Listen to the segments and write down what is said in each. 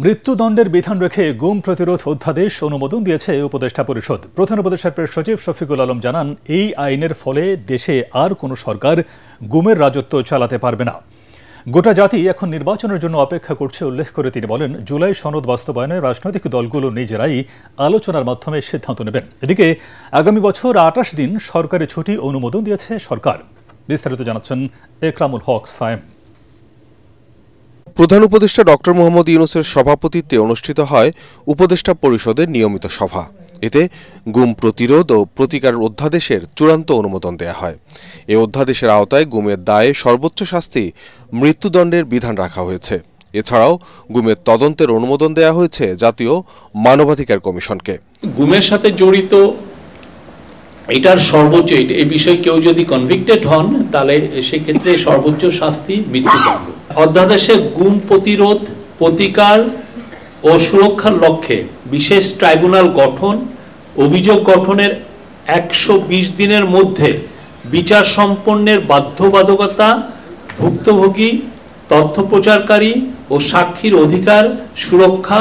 মৃত্যুদণ্ডের বিধান রেখে গুম প্রতিরোধ অধ্যাদেশ অনুমোদন দিয়েছে উপদেষ্টা পরিষদ। প্রধান উপদেষ্টার প্রেস সচিব শফিকুল আলম জানান, এই আইনের ফলে দেশে আর কোনো সরকার গুমের রাজত্ব চালাতে পারবে না। গোটা জাতি এখন নির্বাচনের জন্য অপেক্ষা করছে উল্লেখ করে তিনি বলেন, জুলাই সনদ বাস্তবায়নে রাজনৈতিক দলগুলো নিজেরাই আলোচনার মাধ্যমে সিদ্ধান্ত নেবেন। এদিকে আগামী বছর ২৮ দিন সরকারি ছুটি অনুমোদন দিয়েছে সরকার। বিস্তারিত জানাচ্ছেন একরামুল হক সায়েম। প্রধান উপদেষ্টা ডক্টর মোহাম্মদ ইউনূসের সভাপতিত্বে অনুষ্ঠিত হয় উপদেষ্টা পরিষদের নিয়মিত সভা। এতে গুম প্রতিরোধ ও প্রতিকার অধ্যাদেশের চূড়ান্ত অনুমোদন দেয়া হয়। এই অধ্যাদেশের আওতায় গুমের দায়ে সর্বোচ্চ শাস্তি মৃত্যুদণ্ডের বিধান রাখা হয়েছে। এছাড়াও গুমের তদন্তের অনুমোদন দেয়া হয়েছে জাতীয় মানবাধিকার কমিশনকে। গুমের সাথে জড়িত এটার সর্বোচ্চ, এই বিষয়ে কেউ যদি কনভিক্টেড হন তাহলে সেক্ষেত্রে সর্বোচ্চ শাস্তি মৃত্যুদণ্ড। অধ্যাদেশে গুম প্রতিরোধ, প্রতিকার ও সুরক্ষার লক্ষ্যে বিশেষ ট্রাইব্যুনাল গঠন, অভিযোগ গঠনের ১২০ দিনের মধ্যে বিচার সম্পন্নের বাধ্যবাধকতা, ভুক্তভোগী, তথ্য প্রচারকারী ও সাক্ষীর অধিকার সুরক্ষা,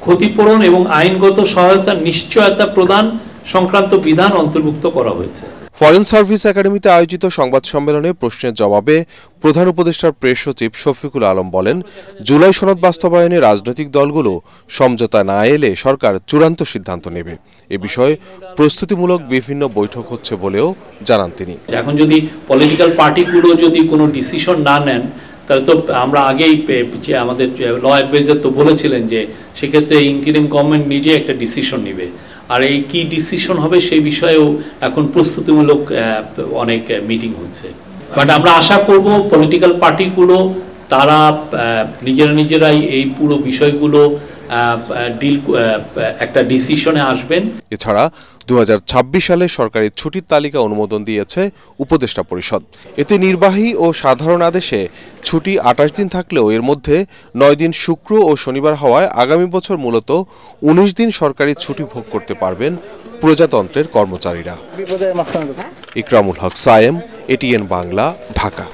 ক্ষতিপূরণ এবং আইনগত সহায়তার নিশ্চয়তা প্রদান সংক্রান্ত বিধান অন্তর্ভুক্ত করা হয়েছে। ফরেন সার্ভিস একাডেমিতে আয়োজিত সংবাদ সম্মেলনে প্রশ্নের জবাবে প্রধান উপদেষ্টার প্রেস সচিব শফিকুল আলম বলেন, জুলাই সনদ বাস্তবায়নে রাজনৈতিক দলগুলো সমঝোতা না এলে সরকার চূড়ান্ত সিদ্ধান্ত নেবে। এ বিষয়ে প্রস্তুতিমূলক বিভিন্ন বৈঠক হচ্ছে বলেও জানান তিনি। এখন যদি পলিটিক্যাল পার্টিগুলো যদি কোনো ডিসিশন না নেন তাহলে তো আমরা আগেই আমাদের ল অ্যাডভাইজার তো বলেছিলেন যে সেক্ষেত্রে ইন্টারিম গভর্নমেন্ট নিজে একটা ডিসিশন নেবে। আর এই কি ডিসিশন হবে সেই বিষয়েও এখন প্রস্তুতিমূলক অনেক মিটিং হচ্ছে। বাট আমরা আশা করব পলিটিক্যাল পার্টিগুলো তারা নিজেরাই এই পুরো বিষয়গুলো একটা ডিসিশনে আসবেন। এছাড়া ২০২৬ সালে সরকারি ছুটির তালিকা অনুমোদন দিয়েছে উপদেষ্টা পরিষদ। এতে নির্বাহী ও সাধারণ আদেশে ছুটি ২৮ দিন থাকলেও এর মধ্যে ৯ দিন শুক্র ও শনিবার হওয়ায় আগামী বছর মূলত ১৯ দিন সরকারি ছুটি ভোগ করতে পারবেন প্রজাতন্ত্রের কর্মচারীরা। একরামুল হক সায়েম, এটিএন বাংলা, ঢাকা।